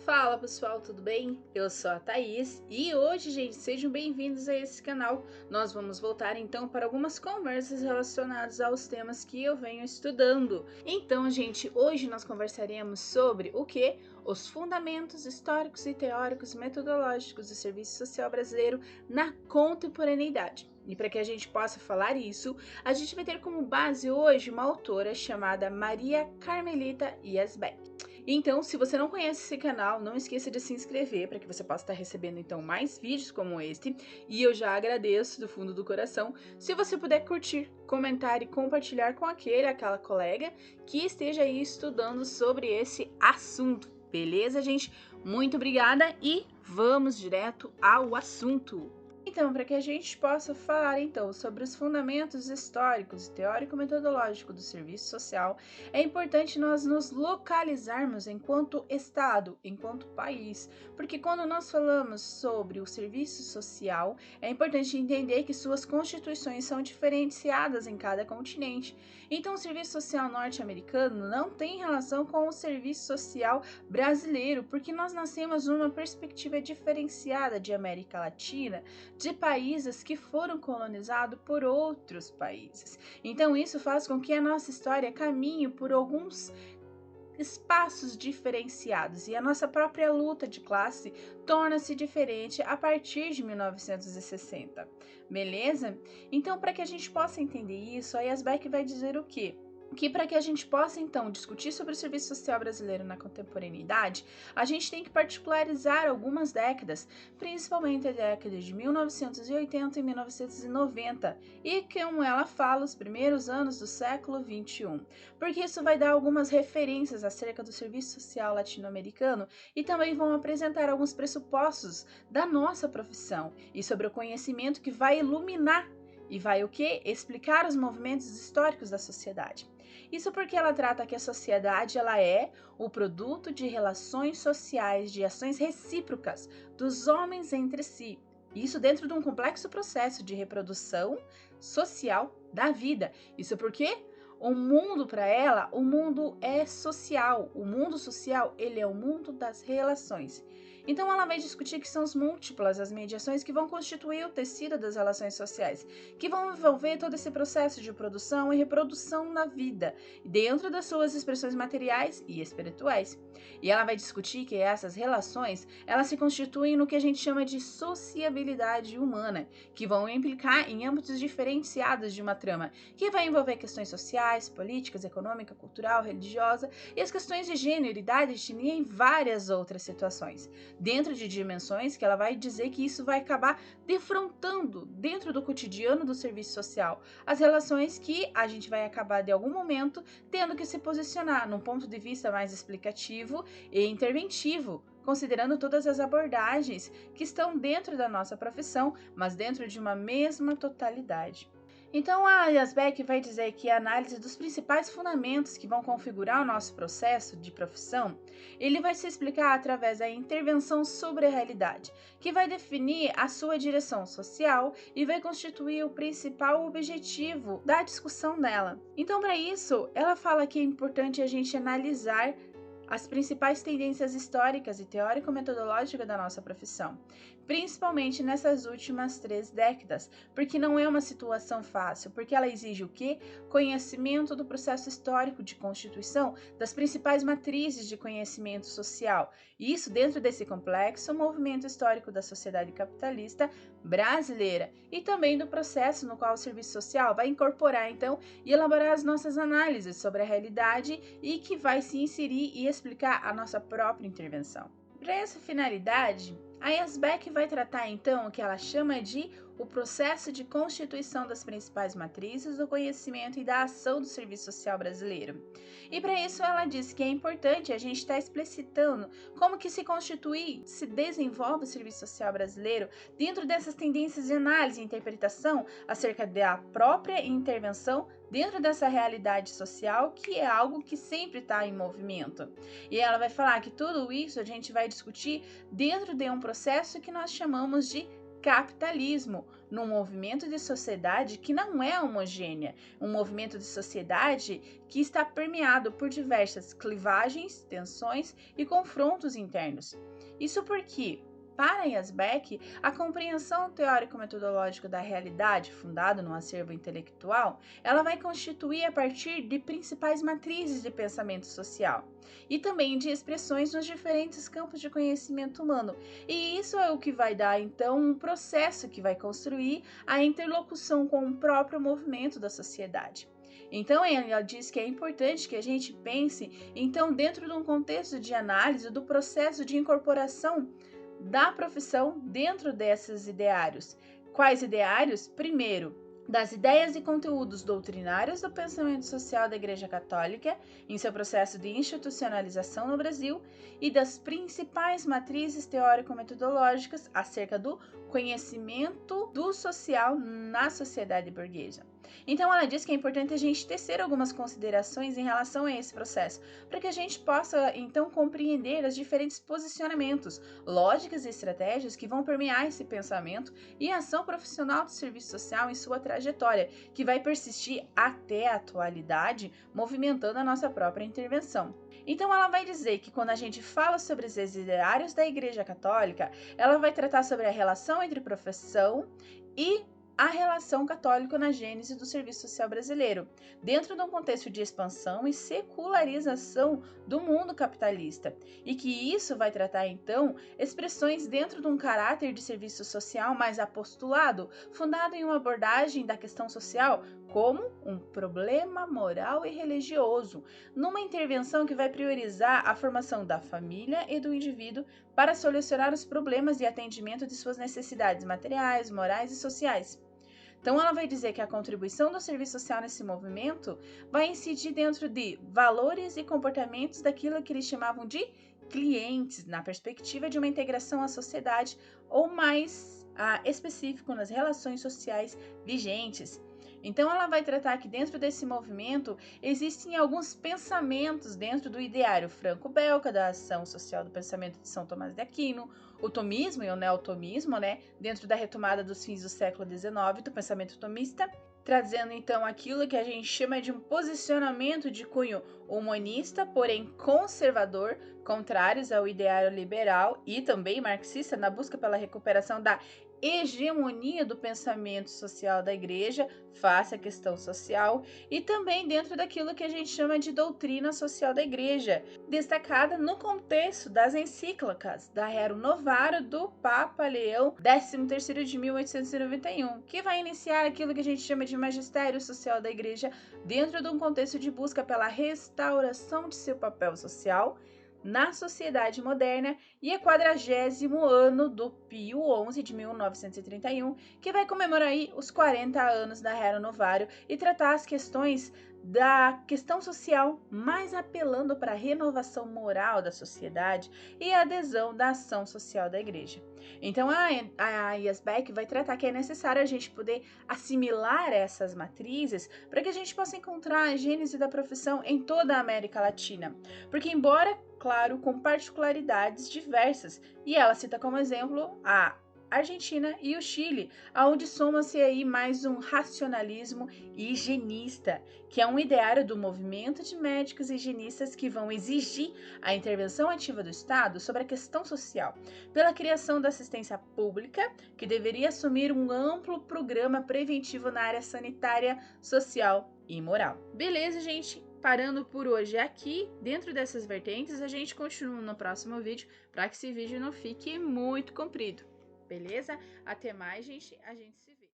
Fala pessoal, tudo bem? Eu sou a Thaís e hoje, gente, sejam bem-vindos a esse canal. Nós vamos voltar então para algumas conversas relacionadas aos temas que eu venho estudando. Então, gente, hoje nós conversaremos sobre o que? Os fundamentos históricos e teóricos metodológicos do serviço social brasileiro na contemporaneidade. E para que a gente possa falar isso, a gente vai ter como base hoje uma autora chamada Maria Carmelita Yazbek. Então, se você não conhece esse canal, não esqueça de se inscrever para que você possa estar recebendo então mais vídeos como este. E eu já agradeço do fundo do coração se você puder curtir, comentar e compartilhar com aquela colega que esteja aí estudando sobre esse assunto. Beleza, gente? Muito obrigada e vamos direto ao assunto. Então, para que a gente possa falar então sobre os fundamentos históricos e teórico-metodológicos do serviço social, é importante nós nos localizarmos enquanto Estado, enquanto país, porque quando nós falamos sobre o serviço social, é importante entender que suas constituições são diferenciadas em cada continente. Então, o serviço social norte-americano não tem relação com o serviço social brasileiro, porque nós nascemos numa perspectiva diferenciada de América Latina, de países que foram colonizados por outros países. Então, isso faz com que a nossa história caminhe por alguns espaços diferenciados e a nossa própria luta de classe torna-se diferente a partir de 1960. Beleza? Então, para que a gente possa entender isso, a Yazbek vai dizer o quê? Que para que a gente possa então discutir sobre o serviço social brasileiro na contemporaneidade, a gente tem que particularizar algumas décadas, principalmente a década de 1980 e 1990, e como ela fala, os primeiros anos do século 21, porque isso vai dar algumas referências acerca do serviço social latino-americano e também vão apresentar alguns pressupostos da nossa profissão e sobre o conhecimento que vai iluminar e vai o que? Explicar os movimentos históricos da sociedade. Isso porque ela trata que a sociedade ela é o produto de relações sociais, de ações recíprocas dos homens entre si. Isso dentro de um complexo processo de reprodução social da vida. Isso porque o mundo para ela, o mundo é social. O mundo social, ele é o mundo das relações. Então ela vai discutir que são as múltiplas as mediações que vão constituir o tecido das relações sociais, que vão envolver todo esse processo de produção e reprodução na vida, dentro das suas expressões materiais e espirituais. E ela vai discutir que essas relações, elas se constituem no que a gente chama de sociabilidade humana, que vão implicar em âmbitos diferenciados de uma trama, que vai envolver questões sociais, políticas, econômica, cultural, religiosa e as questões de gênero, idade, etnia e várias outras situações, dentro de dimensões que ela vai dizer que isso vai acabar defrontando dentro do cotidiano do serviço social, as relações que a gente vai acabar de algum momento tendo que se posicionar num ponto de vista mais explicativo e interventivo, considerando todas as abordagens que estão dentro da nossa profissão, mas dentro de uma mesma totalidade. Então, a Yazbek vai dizer que a análise dos principais fundamentos que vão configurar o nosso processo de profissão, ele vai se explicar através da intervenção sobre a realidade, que vai definir a sua direção social e vai constituir o principal objetivo da discussão dela. Então, para isso, ela fala que é importante a gente analisar as principais tendências históricas e teórico-metodológicas da nossa profissão, principalmente nessas últimas 3 décadas, porque não é uma situação fácil, porque ela exige o quê? Conhecimento do processo histórico de constituição das principais matrizes de conhecimento social, e isso dentro desse complexo movimento histórico da sociedade capitalista brasileira, e também do processo no qual o serviço social vai incorporar, então, e elaborar as nossas análises sobre a realidade e que vai se inserir e explicar a nossa própria intervenção. Para essa finalidade, a Yazbek vai tratar então o que ela chama de o processo de constituição das principais matrizes do conhecimento e da ação do serviço social brasileiro. E para isso ela diz que é importante a gente estar explicitando como que se constitui, se desenvolve o serviço social brasileiro dentro dessas tendências de análise e interpretação acerca da própria intervenção dentro dessa realidade social, que é algo que sempre está em movimento. E ela vai falar que tudo isso a gente vai discutir dentro de um processo que nós chamamos de capitalismo, num movimento de sociedade que não é homogênea, um movimento de sociedade que está permeado por diversas clivagens, tensões e confrontos internos. Isso porque, para Yazbek, a compreensão teórico-metodológica da realidade, fundada no acervo intelectual, ela vai constituir a partir de principais matrizes de pensamento social e também de expressões nos diferentes campos de conhecimento humano. E isso é o que vai dar, então, um processo que vai construir a interlocução com o próprio movimento da sociedade. Então, ela diz que é importante que a gente pense, então, dentro de um contexto de análise do processo de incorporação da profissão dentro desses ideários. Quais ideários? Primeiro, das ideias e conteúdos doutrinários do pensamento social da Igreja Católica em seu processo de institucionalização no Brasil e das principais matrizes teórico-metodológicas acerca do conhecimento do social na sociedade burguesa. Então, ela diz que é importante a gente tecer algumas considerações em relação a esse processo, para que a gente possa, então, compreender os diferentes posicionamentos, lógicas e estratégias que vão permear esse pensamento e a ação profissional do serviço social em sua trajetória, que vai persistir até a atualidade, movimentando a nossa própria intervenção. Então, ela vai dizer que quando a gente fala sobre os ideários da Igreja Católica, ela vai tratar sobre a relação entre profissão e a relação católica na gênese do serviço social brasileiro, dentro de um contexto de expansão e secularização do mundo capitalista, e que isso vai tratar, então, expressões dentro de um caráter de serviço social mais apostulado, fundado em uma abordagem da questão social como um problema moral e religioso, numa intervenção que vai priorizar a formação da família e do indivíduo para solucionar os problemas de atendimento de suas necessidades materiais, morais e sociais. Então, ela vai dizer que a contribuição do serviço social nesse movimento vai incidir dentro de valores e comportamentos daquilo que eles chamavam de clientes, na perspectiva de uma integração à sociedade ou mais específico nas relações sociais vigentes. Então, ela vai tratar que dentro desse movimento existem alguns pensamentos dentro do ideário franco-belga da ação social do pensamento de São Tomás de Aquino, o tomismo e o neotomismo, dentro da retomada dos fins do século XIX do pensamento tomista, trazendo então aquilo que a gente chama de um posicionamento de cunho humanista, porém conservador, contrários ao ideário liberal e também marxista na busca pela recuperação da hegemonia do pensamento social da igreja face à questão social e também dentro daquilo que a gente chama de doutrina social da igreja, destacada no contexto das encíclicas da Rerum Novarum do Papa Leão XIII de 1891, que vai iniciar aquilo que a gente chama de magistério social da igreja dentro de um contexto de busca pela restauração de seu papel social na sociedade moderna, e é 40º ano do Pio XI de 1931, que vai comemorar aí os 40 anos da Rerum Novarum e tratar as questões da questão social, mais apelando para a renovação moral da sociedade e a adesão da ação social da igreja. Então, a Yazbek vai tratar que é necessário a gente poder assimilar essas matrizes para que a gente possa encontrar a gênese da profissão em toda a América Latina. Porque, embora, claro, com particularidades diversas, e ela cita como exemplo a Argentina e o Chile, aonde soma-se aí mais um racionalismo higienista, que é um ideário do movimento de médicos e higienistas que vão exigir a intervenção ativa do Estado sobre a questão social, pela criação da assistência pública, que deveria assumir um amplo programa preventivo na área sanitária, social e moral. Beleza, gente? Parando por hoje aqui, dentro dessas vertentes, a gente continua no próximo vídeo, para que esse vídeo não fique muito comprido. Beleza? Até mais, gente. A gente se vê.